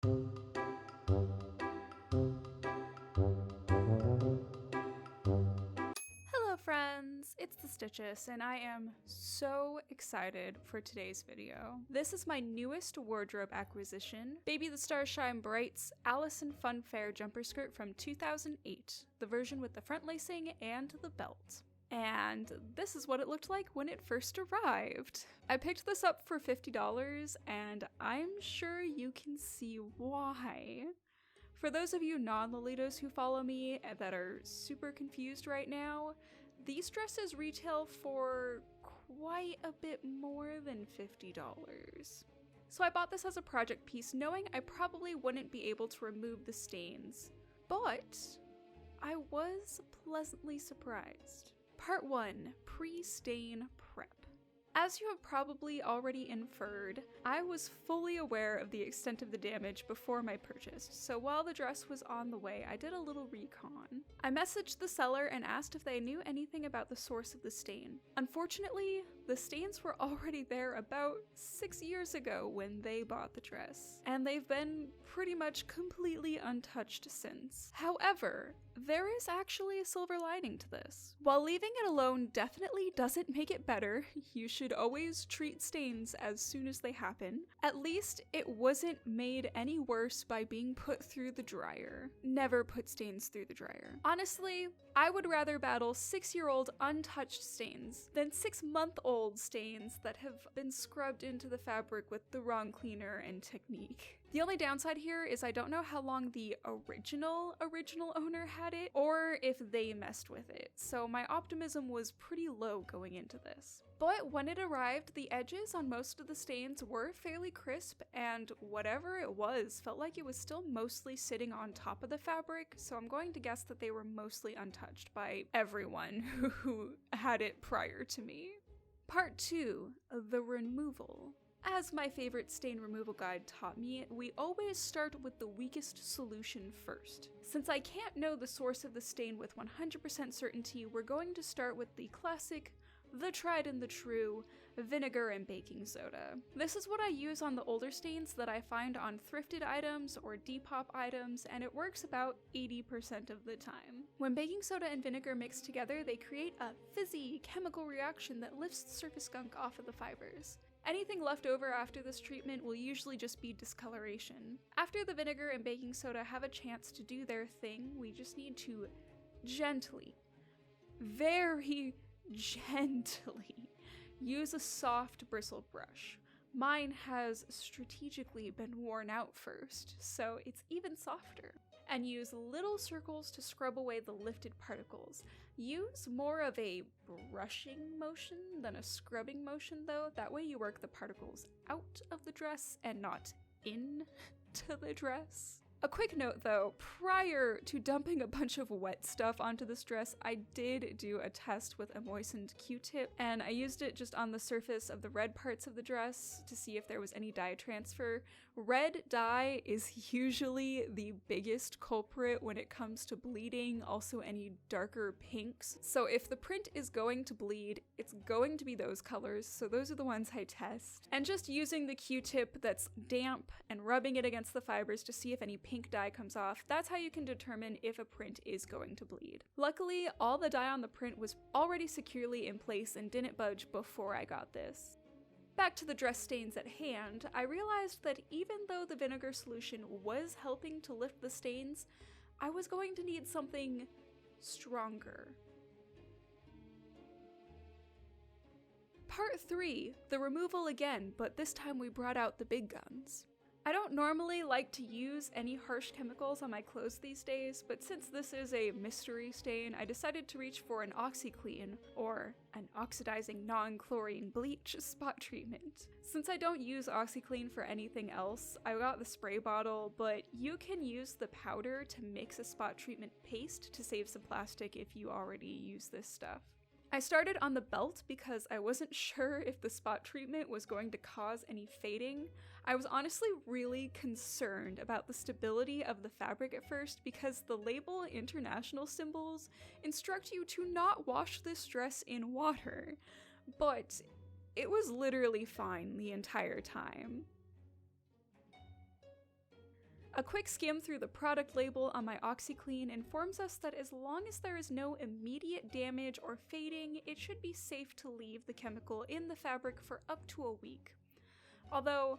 Hello friends, it's the Stitches, and I am so excited for today's video. This is my newest wardrobe acquisition, Baby the Stars Shine Bright's Allison Funfair jumper skirt from 2008, the version with the front lacing and the belt. And this is what it looked like when it first arrived. I picked this up for $50, and I'm sure you can see why. For those of you non-Lolitas who follow me that are super confused right now, these dresses retail for quite a bit more than $50. So I bought this as a project piece knowing I probably wouldn't be able to remove the stains, but I was pleasantly surprised. Part 1, Prestain Prep. As you have probably already inferred, I was fully aware of the extent of the damage before my purchase, so while the dress was on the way, I did a little recon. I messaged the seller and asked if they knew anything about the source of the stain. Unfortunately, the stains were already there about 6 years ago when they bought the dress, and they've been pretty much completely untouched since. However, there is actually a silver lining to this. While leaving it alone definitely doesn't make it better, you should always treat stains as soon as they happen. At least it wasn't made any worse by being put through the dryer. Never put stains through the dryer. Honestly, I would rather battle 6-year-old untouched stains than 6-month-old stains that have been scrubbed into the fabric with the wrong cleaner and technique. The only downside here is I don't know how long the original owner had it, or if they messed with it, so my optimism was pretty low going into this. But when it arrived, the edges on most of the stains were fairly crisp, and whatever it was felt like it was still mostly sitting on top of the fabric, so I'm going to guess that they were mostly untouched by everyone who had it prior to me. Part 2, the removal. As my favorite stain removal guide taught me, we always start with the weakest solution first. Since I can't know the source of the stain with 100% certainty, we're going to start with the classic, the tried and the true, vinegar and baking soda. This is what I use on the older stains that I find on thrifted items or Depop items, and it works about 80% of the time. When baking soda and vinegar mix together, they create a fizzy chemical reaction that lifts the surface gunk off of the fibers. Anything left over after this treatment will usually just be discoloration. After the vinegar and baking soda have a chance to do their thing, we just need to gently, very gently, use a soft bristle brush. Mine has strategically been worn out first, so it's even softer. And use little circles to scrub away the lifted particles. Use more of a brushing motion than a scrubbing motion though, that way you work the particles out of the dress and not into the dress. A quick note though, prior to dumping a bunch of wet stuff onto this dress, I did do a test with a moistened Q-tip, and I used it just on the surface of the red parts of the dress to see if there was any dye transfer. Red dye is usually the biggest culprit when it comes to bleeding, also any darker pinks. So if the print is going to bleed, it's going to be those colors, so those are the ones I test. And just using the Q-tip that's damp and rubbing it against the fibers to see if any pink dye comes off, that's how you can determine if a print is going to bleed. Luckily, all the dye on the print was already securely in place and didn't budge before I got this. Back to the dress stains at hand, I realized that even though the vinegar solution was helping to lift the stains, I was going to need something stronger. Part 3, the removal again, but this time we brought out the big guns. I don't normally like to use any harsh chemicals on my clothes these days, but since this is a mystery stain, I decided to reach for an OxiClean, or an oxidizing non-chlorine bleach spot treatment. Since I don't use OxiClean for anything else, I got the spray bottle, but you can use the powder to mix a spot treatment paste to save some plastic if you already use this stuff. I started on the belt because I wasn't sure if the spot treatment was going to cause any fading. I was honestly really concerned about the stability of the fabric at first because the label international symbols instruct you to not wash this dress in water, but it was literally fine the entire time. A quick skim through the product label on my OxiClean informs us that as long as there is no immediate damage or fading, it should be safe to leave the chemical in the fabric for up to a week. Although,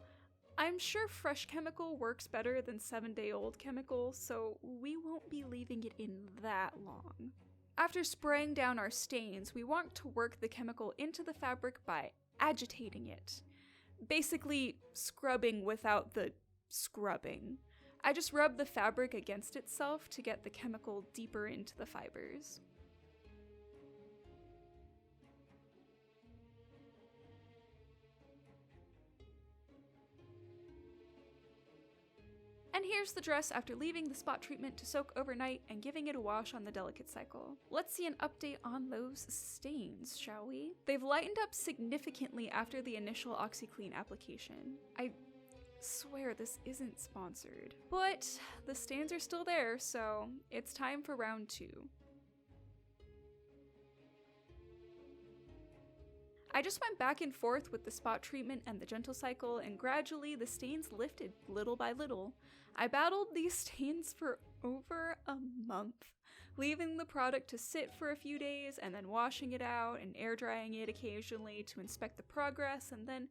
I'm sure fresh chemical works better than 7-day-old chemical, so we won't be leaving it in that long. After spraying down our stains, we want to work the chemical into the fabric by agitating it. Basically, scrubbing without the scrubbing. I just rub the fabric against itself to get the chemical deeper into the fibers. And here's the dress after leaving the spot treatment to soak overnight and giving it a wash on the delicate cycle. Let's see an update on those stains, shall we? They've lightened up significantly after the initial OxiClean application. I swear this isn't sponsored, but the stains are still there, so it's time for round 2. I just went back and forth with the spot treatment and the gentle cycle, and gradually the stains lifted little by little. I battled these stains for over a month, leaving the product to sit for a few days and then washing it out and air drying it occasionally to inspect the progress and then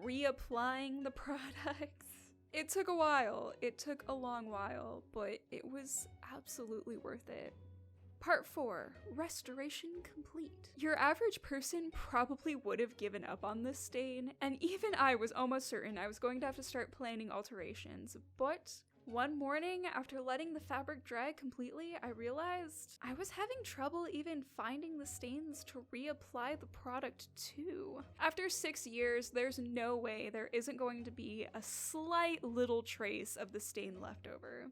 reapplying the products. It took a while. It took a long while, but it was absolutely worth it. Part 4, restoration complete. Your average person probably would have given up on this stain, and even I was almost certain I was going to have to start planning alterations, but one morning, after letting the fabric dry completely, I realized I was having trouble even finding the stains to reapply the product to. After 6 years, there's no way there isn't going to be a slight little trace of the stain left over.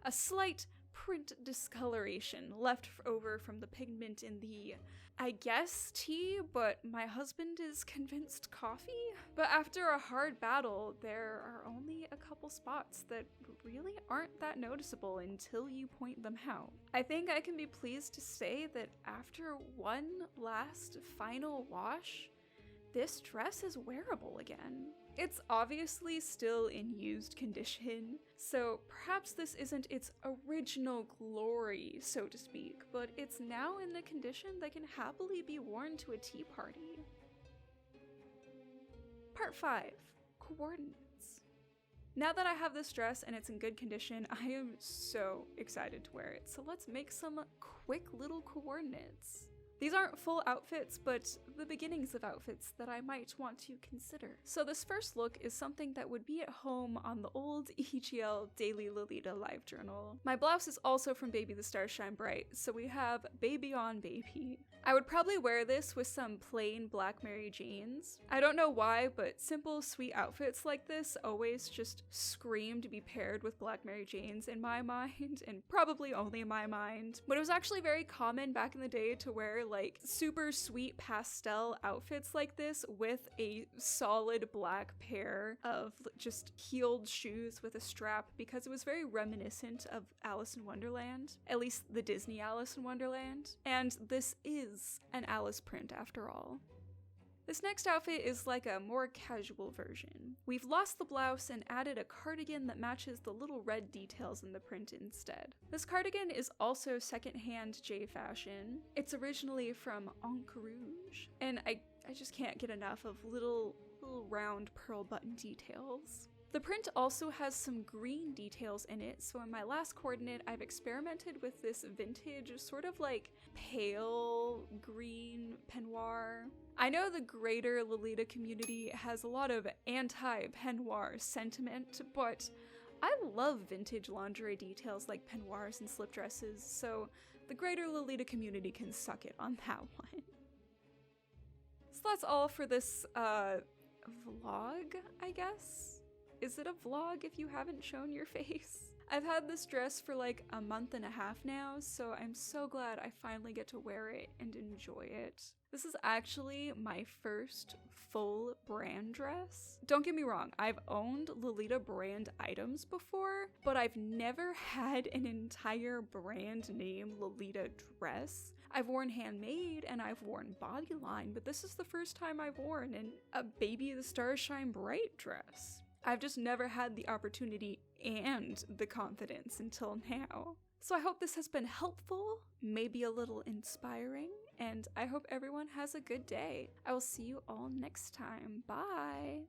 A slight print discoloration left over from the pigment in the, I guess, tea, but my husband is convinced coffee? But after a hard battle, there are only a couple spots that really aren't that noticeable until you point them out. I think I can be pleased to say that after one last final wash, this dress is wearable again. It's obviously still in used condition, so perhaps this isn't its original glory, so to speak, but it's now in a condition that can happily be worn to a tea party. Part 5, coordinates. Now that I have this dress and it's in good condition, I am so excited to wear it, so let's make some quick little coordinates. These aren't full outfits, but the beginnings of outfits that I might want to consider. So this first look is something that would be at home on the old EGL Daily Lolita live journal. My blouse is also from Baby the Stars Shine Bright, so we have baby on baby. I would probably wear this with some plain black Mary Janes. I don't know why, but simple, sweet outfits like this always just scream to be paired with black Mary Janes in my mind, and probably only in my mind. But it was actually very common back in the day to wear like super sweet pastel outfits like this with a solid black pair of just heeled shoes with a strap, because it was very reminiscent of Alice in Wonderland, at least the Disney Alice in Wonderland. And this is an Alice print after all. This next outfit is like a more casual version. We've lost the blouse and added a cardigan that matches the little red details in the print instead. This cardigan is also secondhand J fashion. It's originally from Encre Rouge, and I just can't get enough of little round pearl button details. The print also has some green details in it, so in my last coordinate I've experimented with this vintage sort of like pale green peignoir. I know the greater Lolita community has a lot of anti-peignoir sentiment, but I love vintage lingerie details like peignoirs and slip dresses, so the greater Lolita community can suck it on that one. So that's all for this vlog, I guess? Is it a vlog if you haven't shown your face? I've had this dress for like a month and a half now, so I'm so glad I finally get to wear it and enjoy it. This is actually my first full brand dress. Don't get me wrong, I've owned Lolita brand items before, but I've never had an entire brand name Lolita dress. I've worn handmade and I've worn bodyline, but this is the first time I've worn a Baby the Stars Shine Bright dress. I've just never had the opportunity and the confidence until now. So I hope this has been helpful, maybe a little inspiring, and I hope everyone has a good day. I will see you all next time. Bye!